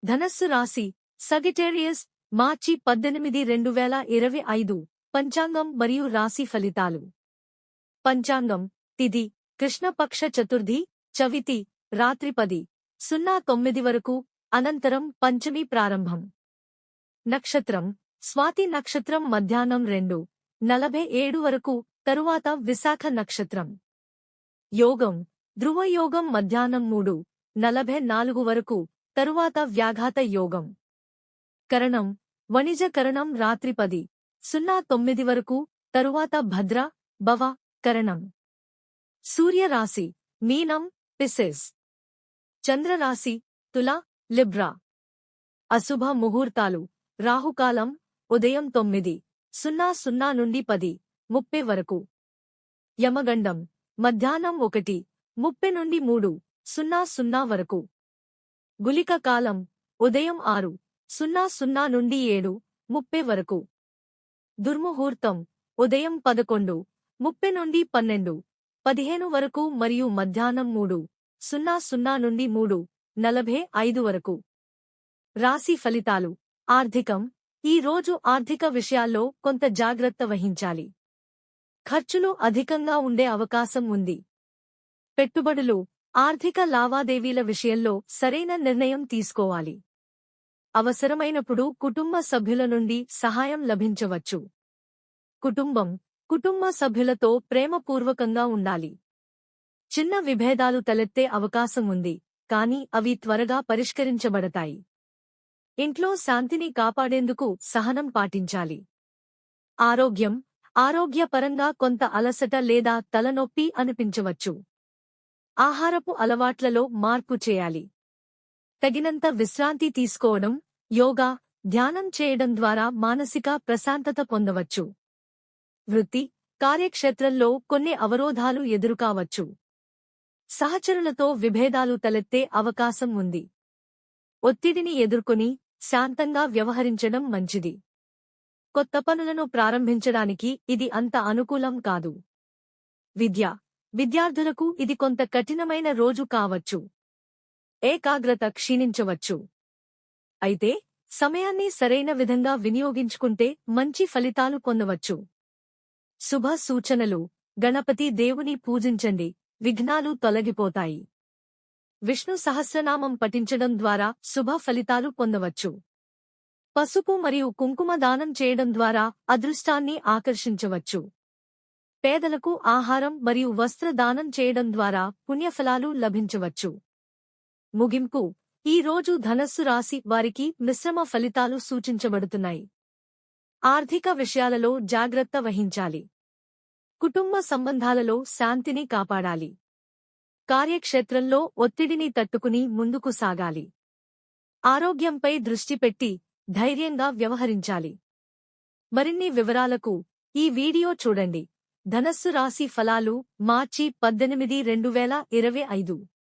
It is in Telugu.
ధనస్సు రాశి సగిటేరియస్ మార్చి 18 2025 పంచాంగం మరియు రాశి ఫలితాలు. పంచాంగం తిథి కృష్ణపక్ష చతుర్థి చవితి రాత్రి 10:09 వరకు, అనంతరం పంచమి ప్రారంభం. నక్షత్రం స్వాతి నక్షత్రం మధ్యాహ్నం 2:47 వరకు, తరువాత విశాఖ నక్షత్రం. యోగం ధ్రువయోగం మధ్యాహ్నం 3:44 వరకు, తరువాత వ్యాఘాత యోగం. కరణం వణిజ కరణం రాత్రి 10:09 వరకు, తరువాత భద్ర భవ కరణం. సూర్యరాశి మీనం పిసెస్. చంద్రరాశి తుల లిబ్రా. అశుభ ముహూర్తాలు రాహుకాలం ఉదయం 9:00 నుండి 10:30 వరకు. యమగండం మధ్యాహ్నం 1:30 నుండి 3:00 వరకు. గుళిక కాలం ఉదయం 6:00 నుండి 7:30 వరకు. దుర్ముహూర్తం ఉదయం 11:30 నుండి 12:15 వరకు మరియు మధ్యాహ్నం 3:00 నుండి 3:45 వరకు. రాశి ఫలితాలు. ఆర్థికం ఈ రోజు ఆర్థిక విషయాల్లో కొంత జాగ్రత్త వహించాలి. ఖర్చులు అధికంగా ఉండే అవకాశం ఉంది. పెట్టుబడులు ఆర్థిక లావాదేవీల విషయంలో సరైన నిర్ణయం తీసుకోవాలి. అవసరమైనప్పుడు కుటుంబ సభ్యుల నుండి సహాయం లభించవచ్చు. కుటుంబ సభ్యులతో ప్రేమపూర్వకంగా ఉండాలి. చిన్న విభేదాలు తలెత్తే అవకాశం ఉంది, కానీ అవి త్వరగా పరిష్కరించబడతాయి. ఇంట్లో శాంతిని కాపాడేందుకు సహనం పాటించాలి. ఆరోగ్యపరంగా కొంత అలసట లేదా తలనొప్పి అనిపించవచ్చు. ఆహారపు అలవాట్లలో మార్పు చేయాలి. తగినంత విశ్రాంతి తీసుకోవడం, యోగా, ధ్యానం చేయడం ద్వారా మానసిక ప్రశాంతత పొందవచ్చు. వృత్తి కార్యక్షేత్రంలో కొన్ని అవరోధాలు ఎదురుకావచ్చు. సహచరులతో విభేదాలు తలెత్తే అవకాశం ఉంది. ఒత్తిడిని ఎదుర్కొని శాంతంగా వ్యవహరించడం మంచిది. కొత్త పనులను ప్రారంభించడానికి ఇది అంత అనుకూలం కాదు. విద్యార్థులకు ఇది కొంత కఠినమైన రోజు కావచ్చు. ఏకాగ్రత క్షీణించవచ్చు. అయితే సమయాన్ని సరైన విధంగా వినియోగించుకుంటే మంచి ఫలితాలు పొందవచ్చు. శుభ సూచనలు. గణపతి దేవుని పూజించండి, విఘ్నాలు తొలగిపోతాయి. విష్ణు సహస్రనామం పఠించడం ద్వారా శుభ ఫలితాలు పొందవచ్చు. పసుపు మరియు కుంకుమ దానం చేయడం ద్వారా అదృష్టాన్ని ఆకర్షించవచ్చు. పేదలకు ఆహారం మరియు వస్త్ర దానం చేయడం ద్వారా పుణ్యఫలాలు లభించవచ్చు. ముగింపు. ఈ రోజు ధనస్సు రాశి వారికి మిశ్రమ ఫలితాలు సూచించబడుతున్నాయి. ఆర్థిక విషయాలలో జాగ్రత్త వహించాలి. కుటుంబ సంబంధాలలో శాంతిని కాపాడాలి. కార్యక్షేత్రంలో ఒత్తిడిని తట్టుకుని ముందుకు సాగాలి. ఆరోగ్యంపై దృష్టి పెట్టి ధైర్యంగా వ్యవహరించాలి. మరిన్ని వివరాలకు ఈ వీడియో చూడండి. ధనస్సు రాశి ఫలాలు మార్చి 18, 2025.